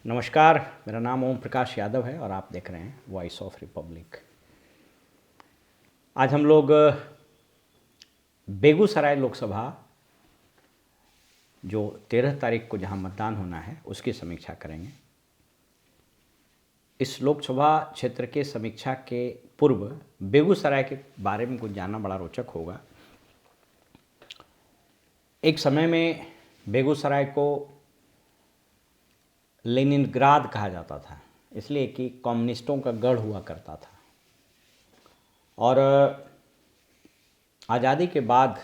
नमस्कार, मेरा नाम ओम प्रकाश यादव है और आप देख रहे हैं वॉइस ऑफ रिपब्लिक। आज हम लोग बेगूसराय लोकसभा जो 13 तारीख को जहां मतदान होना है उसकी समीक्षा करेंगे। इस लोकसभा क्षेत्र के समीक्षा के पूर्व बेगूसराय के बारे में कुछ जानना बड़ा रोचक होगा। एक समय में बेगूसराय को लेनिनग्राद कहा जाता था, इसलिए कि कम्युनिस्टों का गढ़ हुआ करता था। और आज़ादी के बाद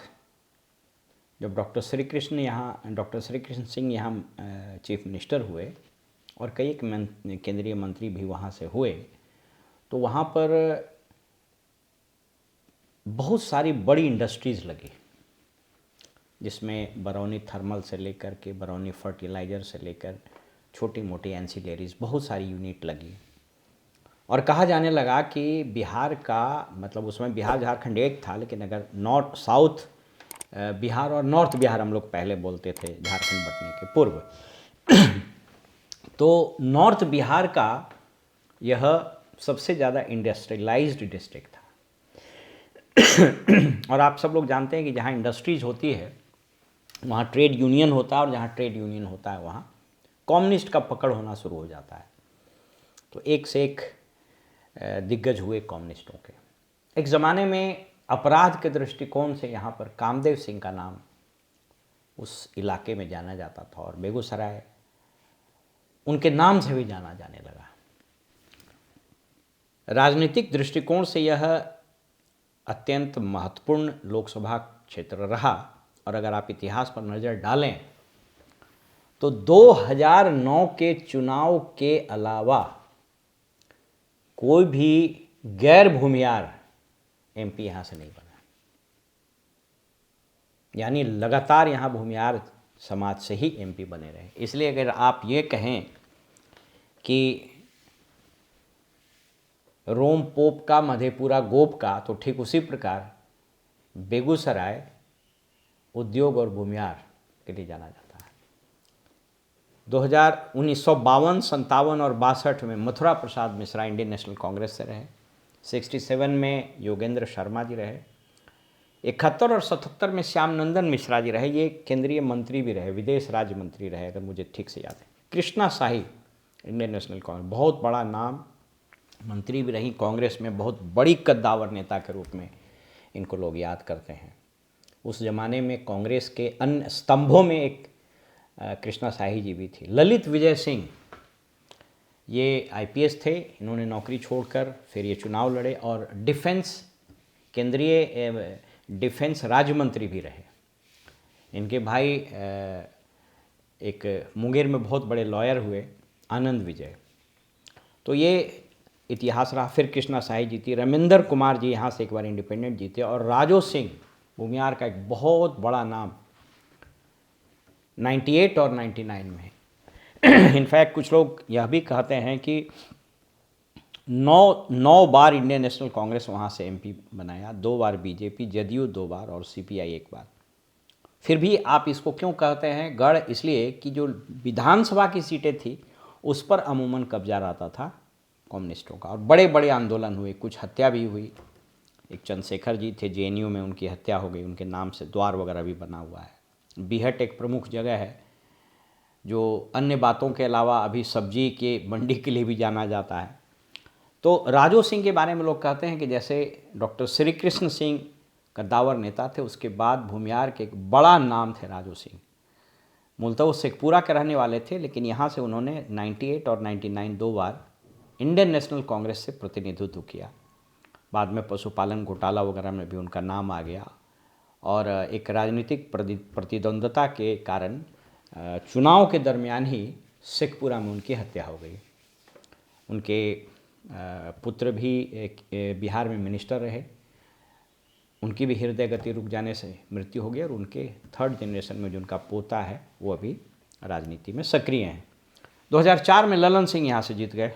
जब डॉक्टर श्री कृष्ण सिंह यहाँ चीफ मिनिस्टर हुए और कई केंद्रीय मंत्री भी वहाँ से हुए, तो वहाँ पर बहुत सारी बड़ी इंडस्ट्रीज़ लगी, जिसमें बरौनी थर्मल से लेकर के बरौनी फर्टिलाइज़र से लेकर छोटी मोटी एंसिलरीज बहुत सारी यूनिट लगी। और कहा जाने लगा कि बिहार का मतलब उसमें बिहार झारखंड एक था, लेकिन अगर नॉर्थ साउथ बिहार और नॉर्थ बिहार हम लोग पहले बोलते थे झारखंड बंटने के पूर्व तो नॉर्थ बिहार का यह सबसे ज़्यादा इंडस्ट्रियलाइज्ड डिस्ट्रिक्ट था। और आप सब लोग जानते हैं कि जहाँ इंडस्ट्रीज होती है वहाँ ट्रेड यूनियन होता है, और जहाँ ट्रेड यूनियन होता है वहाँ कम्युनिस्ट का पकड़ होना शुरू हो जाता है। तो एक से एक दिग्गज हुए कम्युनिस्टों के। एक ज़माने में अपराध के दृष्टिकोण से यहाँ पर कामदेव सिंह का नाम उस इलाके में जाना जाता था, और बेगूसराय उनके नाम से भी जाना जाने लगा। राजनीतिक दृष्टिकोण से यह अत्यंत महत्वपूर्ण लोकसभा क्षेत्र रहा, और अगर आप इतिहास पर नज़र डालें तो 2009 के चुनाव के अलावा कोई भी गैर भूमियार एमपी यहाँ से नहीं बना। यानी लगातार यहाँ भूमियार समाज से ही एमपी बने रहे। इसलिए अगर आप ये कहें कि रोम पोप का मधेपुरा गोप का, तो ठीक उसी प्रकार बेगूसराय उद्योग और भूमियार के लिए जाना जाता है। 1952, 57 और 62 में मथुरा प्रसाद मिश्रा इंडियन नेशनल कांग्रेस से रहे। 67 में योगेंद्र शर्मा जी रहे। 71 और 77 में श्याम नंदन मिश्रा जी रहे। ये केंद्रीय मंत्री भी रहे, विदेश राज्य मंत्री रहे, अगर मुझे ठीक से याद है। कृष्णा शाही इंडियन नेशनल कांग्रेस, बहुत बड़ा नाम, मंत्री भी रही कांग्रेस में, बहुत बड़ी कद्दावर नेता के रूप में इनको लोग याद करते हैं। उस ज़माने में कांग्रेस के अन्य स्तंभों में एक कृष्णा शाही जी भी थी। ललित विजय सिंह ये आईपीएस थे, इन्होंने नौकरी छोड़कर फिर ये चुनाव लड़े और केंद्रीय डिफेंस राज्य मंत्री भी रहे। इनके भाई एक मुंगेर में बहुत बड़े लॉयर हुए, आनंद विजय। तो ये इतिहास रहा। फिर कृष्णा शाही जीती, रमेंद्र कुमार जी यहाँ से एक बार इंडिपेंडेंट जीते, और राजो सिंह भूमियार का एक बहुत बड़ा नाम 98 और 99 में। इनफैक्ट कुछ लोग यह भी कहते हैं कि 9 बार इंडियन नेशनल कांग्रेस वहाँ से एमपी बनाया, 2 बार बीजेपी, जदयू 2 बार और सीपीआई 1 बार। फिर भी आप इसको क्यों कहते हैं गढ़? इसलिए कि जो विधानसभा की सीटें थी उस पर अमूमन कब्जा रहता था कम्युनिस्टों का, और बड़े बड़े आंदोलन हुए, कुछ हत्या भी हुई। एक चंद्रशेखर जी थे जेएनयू में, उनकी हत्या हो गई, उनके नाम से द्वार वगैरह भी बना हुआ है। बीहट एक प्रमुख जगह है जो अन्य बातों के अलावा अभी सब्जी के मंडी के लिए भी जाना जाता है। तो राजो सिंह के बारे में लोग कहते हैं कि जैसे डॉक्टर श्री कृष्ण सिंह कद्दावर नेता थे, उसके बाद भूमियार के एक बड़ा नाम थे राजो सिंह। मूलतः वो शेखपुरा के रहने वाले थे, लेकिन यहाँ से उन्होंने 98 और 99 2 बार इंडियन नेशनल कांग्रेस से प्रतिनिधित्व किया। बाद में पशुपालन घोटाला वगैरह में भी उनका नाम आ गया, और एक राजनीतिक प्रतिद्वंद्विता के कारण चुनाव के दरमियान ही शेखपुरा में उनकी हत्या हो गई। उनके पुत्र भी बिहार में मिनिस्टर रहे, उनकी भी हृदय गति रुक जाने से मृत्यु हो गई, और उनके 3rd जनरेशन में जो उनका पोता है वो अभी राजनीति में सक्रिय हैं। 2004 में ललन सिंह यहाँ से जीत गए।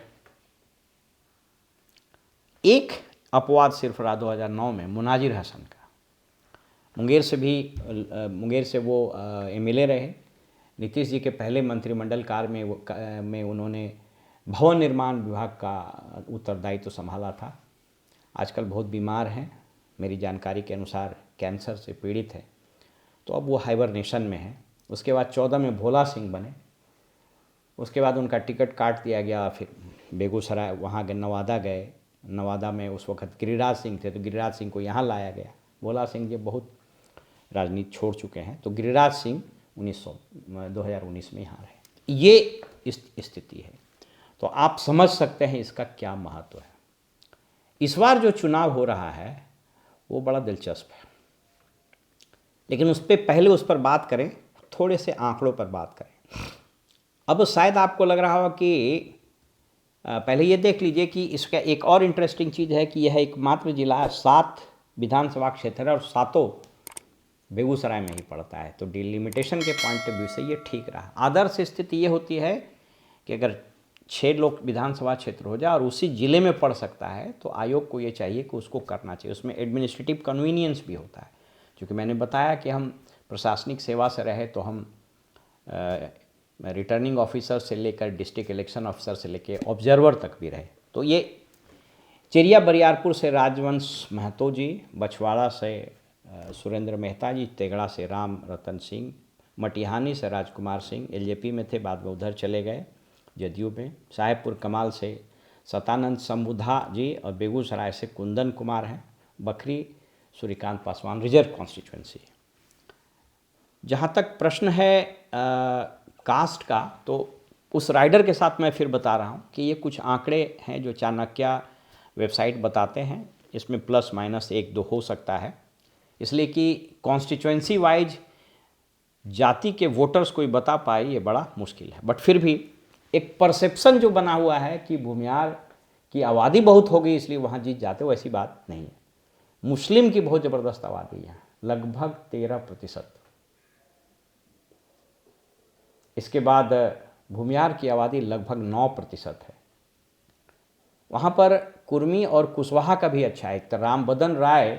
एक अपवाद सिर्फ रहा 2009 में, मुनाजिर हसन का। मुंगेर से वो एमएलए रहे, नीतीश जी के पहले मंत्रिमंडल काल में उन्होंने भवन निर्माण विभाग का उत्तरदायित्व तो संभाला था। आजकल बहुत बीमार हैं, मेरी जानकारी के अनुसार कैंसर से पीड़ित है, तो अब वो हाइबरनेशन में है। उसके बाद 14 में भोला सिंह बने, उसके बाद उनका टिकट काट दिया गया, फिर बेगूसराय वहाँ गए, नवादा गए। नवादा में उस वक्त गिरिराज सिंह थे, तो गिरिराज सिंह को यहाँ लाया गया। भोला सिंह जी बहुत राजनीति छोड़ चुके हैं, तो गिरिराज सिंह 2019 में यहाँ रहे। ये इस स्थिति है, तो आप समझ सकते हैं इसका क्या महत्व है। इस बार जो चुनाव हो रहा है वो बड़ा दिलचस्प है, लेकिन पहले उस पर बात करें, थोड़े से आंकड़ों पर बात करें। अब शायद आपको लग रहा हो कि पहले ये देख लीजिए कि इसका एक और इंटरेस्टिंग चीज़ है कि यह एकमात्र जिला 7 विधानसभा क्षेत्र है और 7 बेगूसराय में ही पड़ता है, तो डिलिमिटेशन के पॉइंट ऑफ व्यू से ये ठीक रहा। आदर्श स्थिति ये होती है कि अगर 6 लोग विधानसभा क्षेत्र हो जाए और उसी ज़िले में पड़ सकता है, तो आयोग को ये चाहिए कि उसको करना चाहिए। उसमें एडमिनिस्ट्रेटिव कन्वीनियंस भी होता है, क्योंकि मैंने बताया कि हम प्रशासनिक सेवा से रहे, तो हम रिटर्निंग ऑफिसर से लेकर डिस्ट्रिक्ट इलेक्शन ऑफिसर से लेकर ऑब्जर्वर तक भी रहे। तो ये चिरिया बरियारपुर से राजवंश महतो जी, बछवाड़ा से सुरेंद्र मेहता जी, तेगड़ा से राम रतन सिंह, मटिहानी से राजकुमार सिंह, एलजेपी में थे, बाद में उधर चले गए जदयू में। साहेबपुर कमाल से सतानंद संबुधा जी और बेगूसराय से कुंदन कुमार हैं। Bakhri Suryakant Paswan, reserve constituency. जहाँ तक प्रश्न है कास्ट का, तो उस राइडर के साथ मैं फिर बता रहा हूँ कि ये कुछ आंकड़े हैं जो चाणक्य वेबसाइट बताते हैं। इसमें प्लस माइनस 1-2 हो सकता है, इसलिए कि कॉन्स्टिट्यूंसी वाइज जाति के वोटर्स कोई बता पाए ये बड़ा मुश्किल है। बट फिर भी एक परसेप्शन जो बना हुआ है कि भूमियार की आबादी बहुत हो गई इसलिए वहाँ जीत जाते, वैसी बात नहीं है। मुस्लिम की बहुत ज़बरदस्त आबादी है, लगभग 13%। इसके बाद भूमियार की आबादी लगभग 9% है। वहाँ पर कुर्मी और कुशवाहा का भी अच्छा है। एक तो राम बदन राय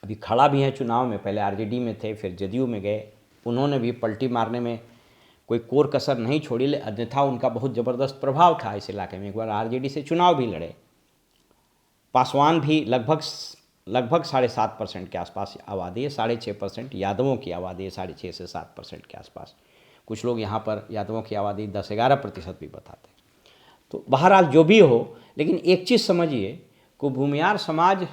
अभी खड़ा भी है चुनाव में, पहले आरजेडी में थे, फिर जदयू में गए। उन्होंने भी पलटी मारने में कोई कोर कसर नहीं छोड़ी, अन्यथा उनका बहुत ज़बरदस्त प्रभाव था इस इलाके में। एक बार आरजेडी से चुनाव भी लड़े। पासवान भी लगभग 7.5% के आसपास आबादी है, 6.5% यादवों की आबादी है, 6.5 से 7% के आसपास। कुछ लोग यहाँ पर यादवों की आबादी 10-11% भी बताते हैं। तो बहरहाल जो भी हो, लेकिन एक चीज़ समझिए कि भूमियार समाज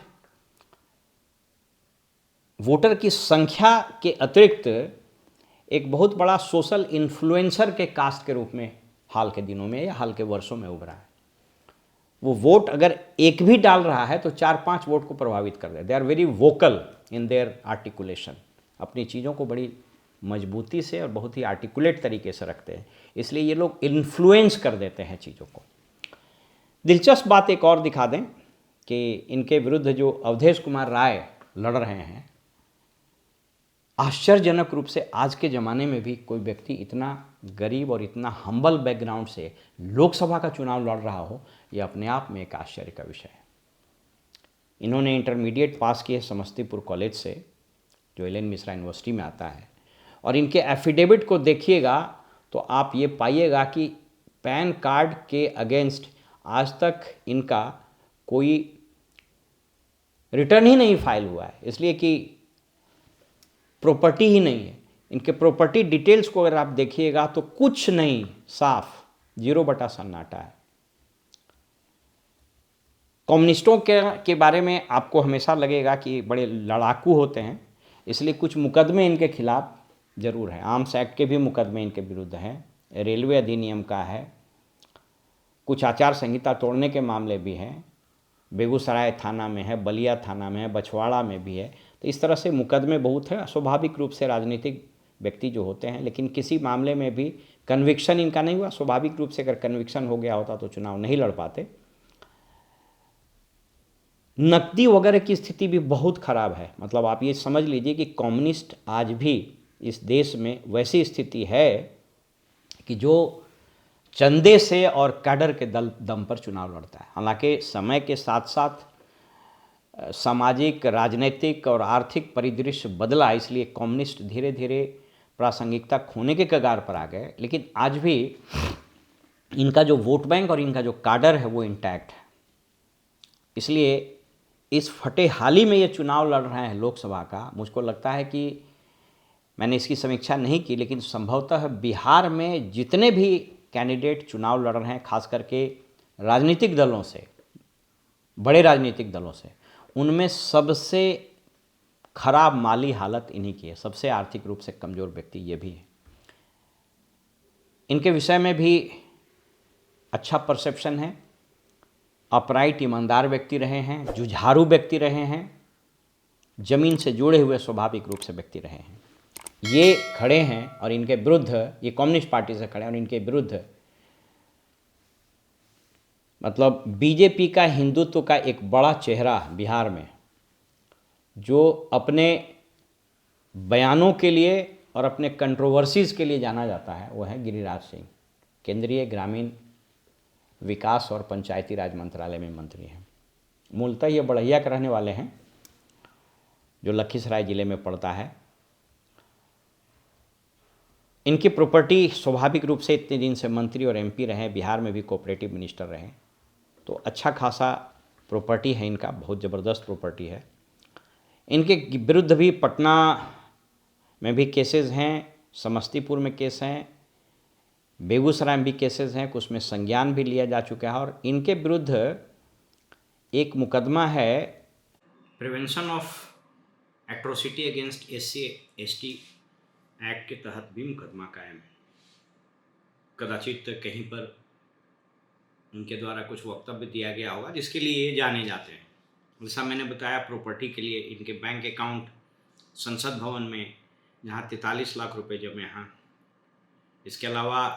वोटर की संख्या के अतिरिक्त एक बहुत बड़ा सोशल इन्फ्लुएंसर के कास्ट के रूप में हाल के दिनों में या हाल के वर्षों में उभरा है। वो वोट अगर एक भी डाल रहा है तो 4-5 वोट को प्रभावित कर दे। They are very vocal in their articulation, अपनी चीज़ों को बड़ी मजबूती से और बहुत ही आर्टिकुलेट तरीके से रखते हैं, इसलिए ये लोग इन्फ्लुएंस कर देते हैं चीज़ों को। दिलचस्प बात एक और दिखा दें कि इनके विरुद्ध जो अवधेश कुमार राय लड़ रहे हैं, आश्चर्यजनक रूप से आज के ज़माने में भी कोई व्यक्ति इतना गरीब और इतना हम्बल बैकग्राउंड से लोकसभा का चुनाव लड़ रहा हो, यह अपने आप में एक आश्चर्य का विषय है। इन्होंने इंटरमीडिएट पास किए समस्तीपुर कॉलेज से, जो एल एन मिश्रा यूनिवर्सिटी में आता है, और इनके एफिडेविट को देखिएगा तो आप ये पाइएगा कि पैन कार्ड के अगेंस्ट आज तक इनका कोई रिटर्न ही नहीं फाइल हुआ है, इसलिए कि प्रॉपर्टी ही नहीं है। इनके प्रॉपर्टी डिटेल्स को अगर आप देखिएगा तो कुछ नहीं, साफ 0 बटा सन्नाटा है। कम्युनिस्टों के बारे में आपको हमेशा लगेगा कि बड़े लड़ाकू होते हैं, इसलिए कुछ मुकदमे इनके खिलाफ जरूर हैं। आर्म्स एक्ट के भी मुकदमे इनके विरुद्ध हैं, रेलवे अधिनियम का है, कुछ आचार संहिता तोड़ने के मामले भी हैं, बेगूसराय थाना में है, बलिया थाना में है, बछवाड़ा में भी है। तो इस तरह से मुकदमे बहुत हैं। स्वाभाविक रूप से राजनीतिक व्यक्ति जो होते हैं, लेकिन किसी मामले में भी कन्विक्शन इनका नहीं हुआ। स्वाभाविक रूप से अगर कन्विक्शन हो गया होता तो चुनाव नहीं लड़ पाते। नकदी वगैरह की स्थिति भी बहुत खराब है। मतलब आप ये समझ लीजिए कि कम्युनिस्ट आज भी इस देश में वैसी स्थिति है कि जो चंदे से और कैडर के दम पर चुनाव लड़ता है। हालांकि समय के साथ साथ सामाजिक, राजनीतिक और आर्थिक परिदृश्य बदला, इसलिए कम्युनिस्ट धीरे धीरे प्रासंगिकता खोने के कगार पर आ गए, लेकिन आज भी इनका जो वोट बैंक और इनका जो काडर है वो इंटैक्ट है। इसलिए इस फटे हाल ही में ये चुनाव लड़ रहे हैं लोकसभा का, मुझको लगता है कि मैंने इसकी समीक्षा नहीं की, लेकिन संभवतः बिहार में जितने भी कैंडिडेट चुनाव लड़ रहे हैं, खास करके राजनीतिक दलों से, बड़े राजनीतिक दलों से, उनमें सबसे खराब माली हालत इन्हीं की है, सबसे आर्थिक रूप से कमज़ोर व्यक्ति ये भी है। इनके विषय में भी अच्छा परसेप्शन है, अपराइट ईमानदार व्यक्ति रहे हैं, जुझारू व्यक्ति रहे हैं, ज़मीन से जुड़े हुए स्वाभाविक रूप से व्यक्ति रहे हैं। ये खड़े हैं और इनके विरुद्ध, ये कम्युनिस्ट पार्टी से खड़े हैं और इनके विरुद्ध मतलब बीजेपी का हिंदुत्व का एक बड़ा चेहरा बिहार में, जो अपने बयानों के लिए और अपने कंट्रोवर्सीज़ के लिए जाना जाता है, वो है गिरिराज सिंह। केंद्रीय ग्रामीण विकास और पंचायती राज मंत्रालय में मंत्री हैं। मूलतः ये बढ़ैया के रहने वाले हैं, जो लखीसराय ज़िले में पड़ता है। इनकी प्रॉपर्टी स्वाभाविक रूप से इतने दिन से मंत्री और एमपी रहे, बिहार में भी कोऑपरेटिव मिनिस्टर रहे, तो अच्छा खासा प्रॉपर्टी है इनका, बहुत ज़बरदस्त प्रॉपर्टी है। इनके विरुद्ध भी पटना में भी केसेस हैं, समस्तीपुर में केस हैं, बेगूसराय में भी केसेस हैं, कुछ में संज्ञान भी लिया जा चुका है। और इनके विरुद्ध एक मुकदमा है, prevention of atrocity against SC/ST act के तहत भी मुकदमा कायम है। कदाचित कहीं पर उनके द्वारा कुछ वक्तव्य दिया गया होगा जिसके लिए ये जाने जाते हैं। जैसा मैंने बताया, प्रॉपर्टी के लिए इनके बैंक अकाउंट संसद भवन में, जहाँ 43 लाख रुपए जमे हैं। इसके अलावा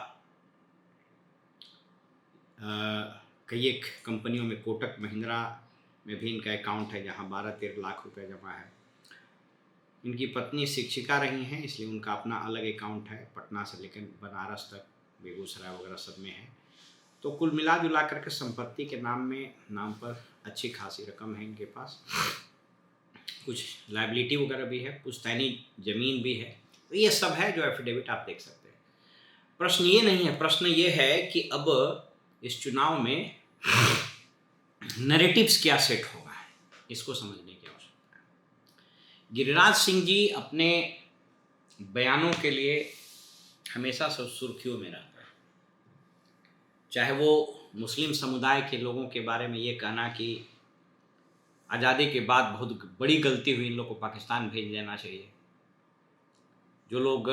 कई एक कंपनियों में, कोटक महिंद्रा में भी इनका अकाउंट है, जहाँ 12-13 लाख रुपए जमा है। इनकी पत्नी शिक्षिका रही हैं, इसलिए उनका अपना अलग अकाउंट है, पटना से लेकर बनारस तक, बेगूसराय वगैरह सब में है। तो कुल मिला जुला करके संपत्ति के नाम पर अच्छी खासी रकम है इनके पास। कुछ लायबिलिटी वगैरह भी है, पुश्तैनी ज़मीन भी है। तो ये सब है जो एफिडेविट आप देख सकते हैं। प्रश्न ये नहीं है, प्रश्न ये है कि अब इस चुनाव में नैरेटिव्स क्या सेट होगा, इसको समझने की आवश्यकता है। गिरिराज सिंह जी अपने बयानों के लिए हमेशा सब सुर्खियों में रहता है। चाहे वो मुस्लिम समुदाय के लोगों के बारे में ये कहना कि आज़ादी के बाद बहुत बड़ी गलती हुई, इन लोग को पाकिस्तान भेज देना चाहिए। जो लोग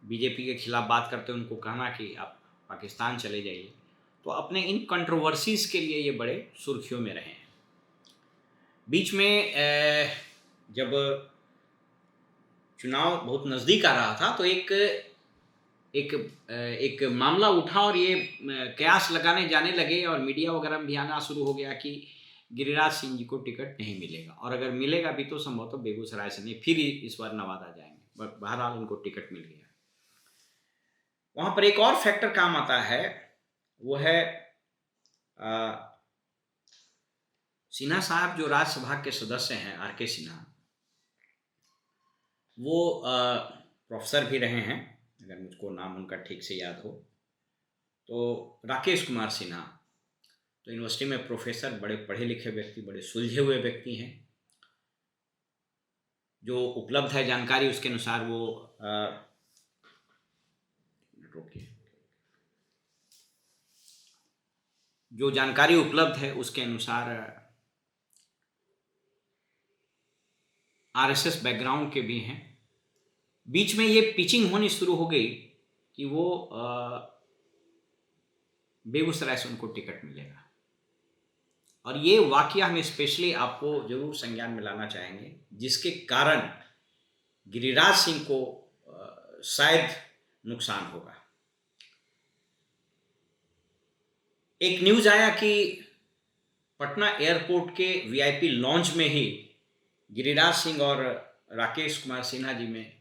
बीजेपी के खिलाफ बात करते हैं उनको कहना कि आप पाकिस्तान चले जाइए। तो अपने इन कंट्रोवर्सीज़ के लिए ये बड़े सुर्खियों में रहे हैं। बीच में जब चुनाव बहुत नज़दीक आ रहा था तो एक मामला उठा और ये कयास लगाने जाने लगे और मीडिया वगैरह में भी आना शुरू हो गया कि गिरिराज सिंह जी को टिकट नहीं मिलेगा, और अगर मिलेगा भी तो संभवतः बेगूसराय से नहीं, फिर इस बार नवादा जाएंगे। बहरहाल उनको टिकट मिल गया। वहाँ पर एक और फैक्टर काम आता है, वो है सिन्हा साहब जो राज्यसभा के सदस्य हैं, RK सिन्हा, वो प्रोफेसर भी रहे हैं, अगर मुझको नाम उनका ठीक से याद हो तो राकेश कुमार सिन्हा। तो यूनिवर्सिटी में प्रोफेसर, बड़े पढ़े लिखे व्यक्ति, बड़े सुलझे हुए व्यक्ति हैं। जो उपलब्ध है जानकारी उसके अनुसार वो जो जानकारी उपलब्ध है उसके अनुसार RSS बैकग्राउंड के भी हैं। बीच में ये पिचिंग होनी शुरू हो गई कि वो बेगूसराय से उनको टिकट मिलेगा, और ये वाकया हम स्पेशली आपको जरूर संज्ञान में लाना चाहेंगे, जिसके कारण गिरिराज सिंह को शायद नुकसान होगा। एक न्यूज़ आया कि पटना एयरपोर्ट के VIP लॉन्च में ही गिरिराज सिंह और राकेश कुमार सिन्हा जी में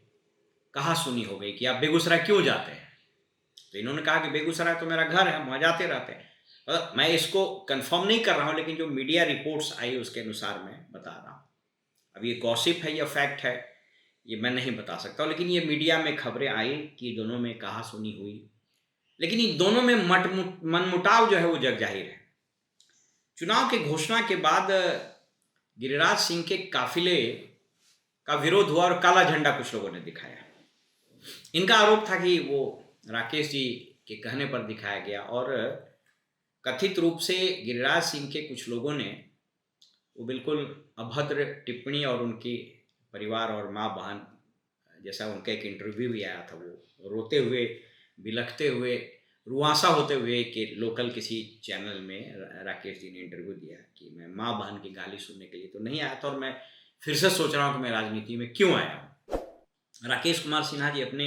कहा सुनी हो गई कि आप बेगूसराय क्यों जाते हैं। तो इन्होंने कहा कि बेगूसराय तो मेरा घर है, हम वहाँ जाते रहते हैं। मैं इसको कंफर्म नहीं कर रहा हूँ, लेकिन जो मीडिया रिपोर्ट्स आई उसके अनुसार मैं बता रहा हूँ। अब ये गॉसिप है या फैक्ट है ये मैं नहीं बता सकता, लेकिन ये मीडिया में खबरें आई कि दोनों में कहा सुनी हुई, लेकिन इन दोनों में मनमुटाव जो है वो जग जाहिर है। चुनाव की घोषणा के बाद गिरिराज सिंह के काफिले का विरोध हुआ और काला झंडा कुछ लोगों ने दिखाया। इनका आरोप था कि वो राकेश जी के कहने पर दिखाया गया और कथित रूप से गिरिराज सिंह के कुछ लोगों ने वो बिल्कुल अभद्र टिप्पणी और उनकी परिवार और माँ बहन जैसा उनका एक इंटरव्यू भी आया था, वो रोते हुए, बिलखते हुए, रुआंसा होते हुए कि लोकल किसी चैनल में राकेश जी ने इंटरव्यू दिया कि मैं माँ बहन की गाली सुनने के लिए तो नहीं आया था और मैं फिर से सोच रहा हूँ कि मैं राजनीति में क्यों आया हूँ। राकेश कुमार सिन्हा जी अपने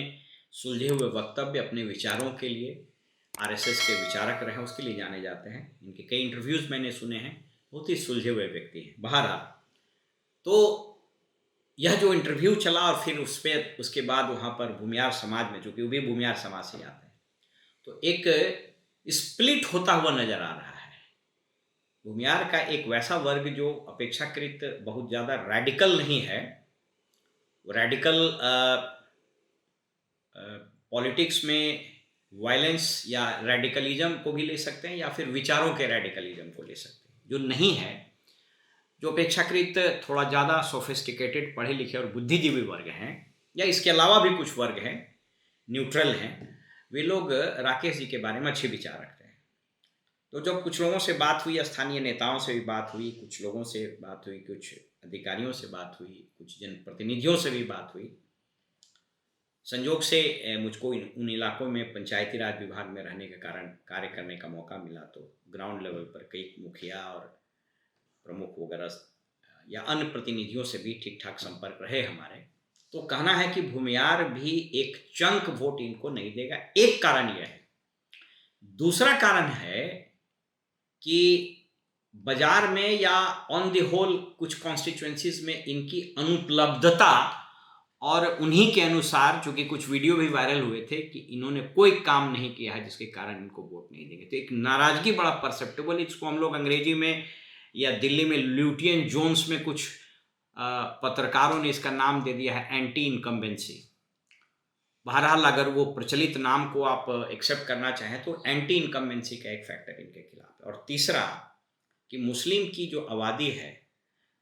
सुलझे हुए वक्तव्य, अपने विचारों के लिए आरएसएस के विचारक रहे, उसके लिए जाने जाते हैं। इनके कई इंटरव्यूज़ मैंने सुने हैं, बहुत ही सुलझे हुए व्यक्ति हैं। बहरहाल, तो यह जो इंटरव्यू चला और फिर उसके बाद वहाँ पर भूमियार समाज में, चूँकि वो भी भूमियार समाज से आते हैं, तो एक स्प्लिट होता हुआ नज़र आ रहा है। भूमियार का एक वैसा वर्ग जो अपेक्षाकृत बहुत ज़्यादा रैडिकल नहीं है, वो रैडिकल पॉलिटिक्स में वायलेंस या रेडिकलिज्म को भी ले सकते हैं या फिर विचारों के रेडिकलिज्म को ले सकते हैं, जो नहीं है, जो अपेक्षाकृत थोड़ा ज़्यादा सोफिस्टिकेटेड पढ़े लिखे और बुद्धिजीवी वर्ग हैं या इसके अलावा भी कुछ वर्ग हैं, न्यूट्रल हैं, वे लोग राकेश जी के बारे में अच्छे विचार रखते हैं। तो जब कुछ लोगों से बात हुई, स्थानीय नेताओं से भी बात हुई, कुछ लोगों से बात हुई, कुछ अधिकारियों से बात हुई, कुछ जनप्रतिनिधियों से भी बात हुई, संयोग से मुझको उन इलाकों में पंचायती राज विभाग में रहने के कारण कार्य करने का मौका मिला, तो ग्राउंड लेवल पर कई मुखिया और प्रमुख वगैरह या अन्य प्रतिनिधियों से भी ठीक ठाक संपर्क रहे हमारे। तो कहना है कि भूमियार भी एक चंक वोट इनको नहीं देगा, एक कारण यह है। दूसरा कारण है कि बाजार में या ऑन द होल कुछ कॉन्स्टिट्यूएंसीज में इनकी अनुपलब्धता और उन्हीं के अनुसार, चूंकि कुछ वीडियो भी वायरल हुए थे कि इन्होंने कोई काम नहीं किया है जिसके कारण इनको वोट नहीं देंगे, तो एक नाराजगी बड़ा परसेप्टेबल, इसको हम लोग अंग्रेजी में या दिल्ली में ल्यूटियन जोन्स में कुछ पत्रकारों ने इसका नाम दे दिया है एंटी इनकम्बेंसी। बहरहाल अगर वो प्रचलित नाम को आप एक्सेप्ट करना चाहें तो एंटी इनकम्बेंसी का एक फैक्टर इनके खिलाफ है। और तीसरा कि मुस्लिम की जो आबादी है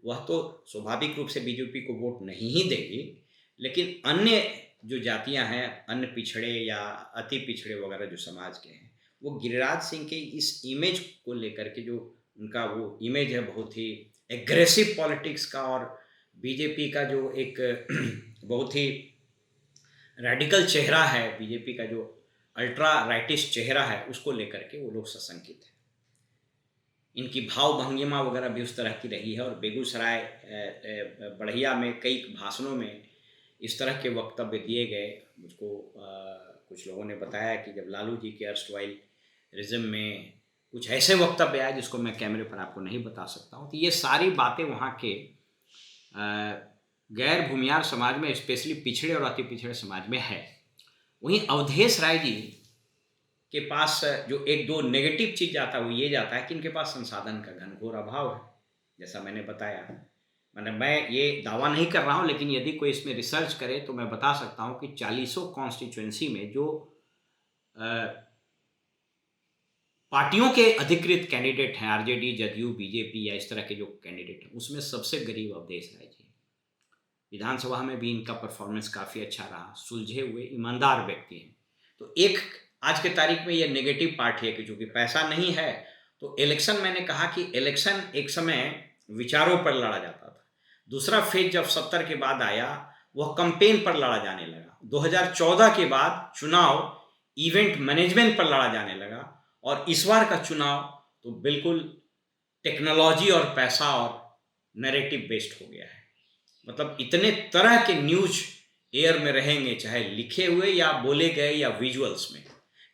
वह तो स्वाभाविक रूप से बीजेपी को वोट नहीं ही देगी, लेकिन अन्य जो जातियां हैं, अन्य पिछड़े या अति पिछड़े वगैरह जो समाज के हैं, वो गिरिराज सिंह के इस इमेज को लेकर के, जो उनका वो इमेज है बहुत ही एग्रेसिव पॉलिटिक्स का और बीजेपी का जो एक बहुत ही रेडिकल चेहरा है, बीजेपी का जो अल्ट्रा राइटिस्ट चेहरा है, उसको लेकर के वो लोग सशंकित हैं। इनकी भाव भंगिमा वगैरह भी उस तरह की रही है और बेगूसराय बढ़िया में कई भाषणों में इस तरह के वक्तव्य दिए गए। मुझको कुछ लोगों ने बताया कि जब लालू जी के अर्स्टवाइल रिज्म में कुछ ऐसे वक्तव्य आए जिसको मैं कैमरे पर आपको नहीं बता सकता हूँ, तो ये सारी बातें वहाँ के गैर भूमियार समाज में, स्पेशली पिछड़े और अति पिछड़े समाज में है। वहीं अवधेश राय जी के पास जो एक दो नेगेटिव चीज़ जाता है वो ये जाता है कि इनके पास संसाधन का घनघोर अभाव है। जैसा मैंने बताया, मैं ये दावा नहीं कर रहा हूँ, लेकिन यदि कोई इसमें रिसर्च करे तो मैं बता सकता हूँ कि 40 कॉन्स्टिट्यूएंसी में जो पार्टियों के अधिकृत कैंडिडेट हैं, आरजेडी, जदयू, बीजेपी या इस तरह के जो कैंडिडेट हैं, उसमें सबसे गरीब अवधेश राय जी। विधानसभा में भी इनका परफॉर्मेंस काफ़ी अच्छा रहा, सुलझे हुए ईमानदार व्यक्ति हैं। तो एक आज के तारीख में ये नेगेटिव पार्ट है कि चूँकि पैसा नहीं है तो इलेक्शन, मैंने कहा कि इलेक्शन एक समय विचारों पर लड़ा जाता था। दूसरा फेज जब 70 के बाद आया वह कैंपेन पर लड़ा जाने लगा। 2014 के बाद चुनाव इवेंट मैनेजमेंट पर लड़ा जाने लगा और इस बार का चुनाव तो बिल्कुल टेक्नोलॉजी और पैसा और नैरेटिव बेस्ड हो गया है। मतलब इतने तरह के न्यूज एयर में रहेंगे, चाहे लिखे हुए या बोले गए या विजुअल्स में,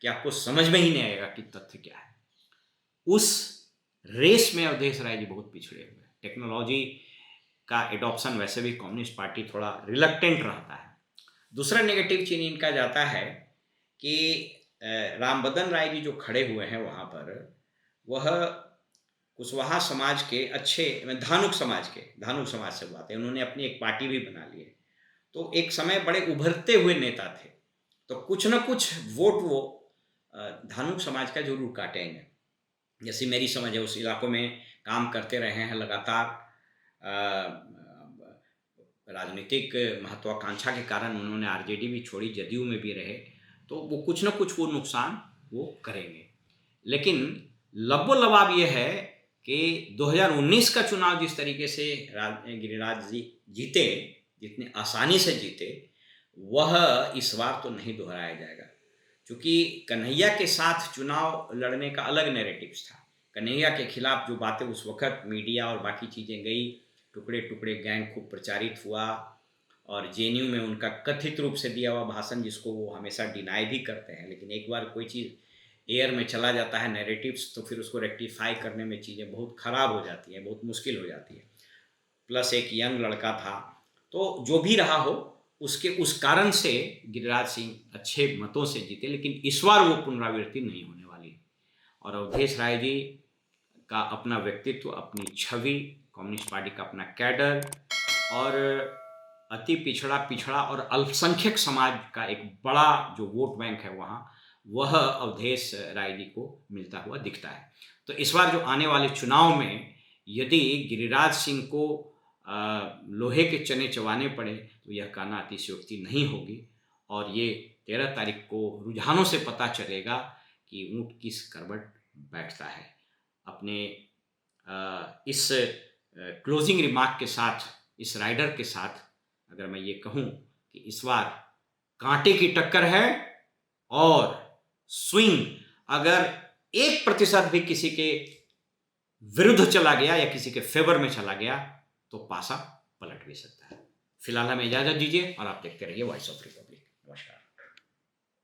कि आपको समझ में ही नहीं आएगा कि तथ्य क्या है। उस रेस में अवधेश राय जी बहुत पिछड़े हुए। टेक्नोलॉजी का एडॉप्शन वैसे भी कम्युनिस्ट पार्टी थोड़ा रिलक्टेंट रहता है। दूसरा नेगेटिव चीज इनका जाता है कि रामबदन राय जी जो खड़े हुए हैं वहाँ पर, वह कुशवाहा समाज के अच्छे, धानुक समाज से बात है, उन्होंने अपनी एक पार्टी भी बना ली है तो एक समय बड़े उभरते हुए नेता थे, तो कुछ न कुछ वोट वो धानुक समाज का जरूर काटेंगे। जैसी मेरी समझ है, उस इलाकों में काम करते रहे हैं लगातार, राजनीतिक महत्वाकांक्षा के कारण उन्होंने आरजेडी भी छोड़ी, जदयू में भी रहे, तो वो कुछ न कुछ वो नुकसान वो करेंगे। लेकिन लबो-लबाब ये है कि 2019 का चुनाव जिस तरीके से गिरिराज जी जीते, जितनी आसानी से जीते, वह इस बार तो नहीं दोहराया जाएगा। क्योंकि कन्हैया के साथ चुनाव लड़ने का अलग नैरेटिव्स था। कन्हैया के खिलाफ जो बातें उस वक़्त मीडिया और बाकी चीज़ें गई, टुकड़े-टुकड़े गैंग खूब प्रचारित हुआ, और जेएनयू में उनका कथित रूप से दिया हुआ भाषण, जिसको वो हमेशा डिनाई भी करते हैं, लेकिन एक बार कोई चीज़ एयर में चला जाता है नैरेटिव्स, तो फिर उसको रेक्टिफाई करने में चीज़ें बहुत ख़राब हो जाती हैं, बहुत मुश्किल हो जाती है। प्लस एक यंग लड़का था, तो जो भी रहा हो, उसके उस कारण से गिरिराज सिंह अच्छे मतों से जीते, लेकिन इस बार वो पुनरावृत्ति नहीं होने वाली। और अवधेश राय जी का अपना व्यक्तित्व, अपनी छवि, कम्युनिस्ट पार्टी का अपना कैडर, और अति पिछड़ा और अल्पसंख्यक समाज का एक बड़ा जो वोट बैंक है वहाँ, वह अवधेश राय जी को मिलता हुआ दिखता है। तो इस बार जो आने वाले चुनाव में यदि गिरिराज सिंह को लोहे के चने चबाने पड़े, तो यह कहना अतिशयोक्ति नहीं होगी, और ये 13 तारीख को रुझानों से पता चलेगा कि ऊँट किस करवट बैठता है। अपने इस क्लोजिंग रिमार्क के साथ, इस राइडर के साथ, अगर मैं ये कहूँ कि इस बार कांटे की टक्कर है, और स्विंग अगर 1% भी किसी के विरुद्ध चला गया या किसी के फेवर में चला गया, तो पासा पलट भी सकता है। फिलहाल हमें इजाज़त दीजिए और आप देखते रहिए वॉइस ऑफ रिपब्लिक।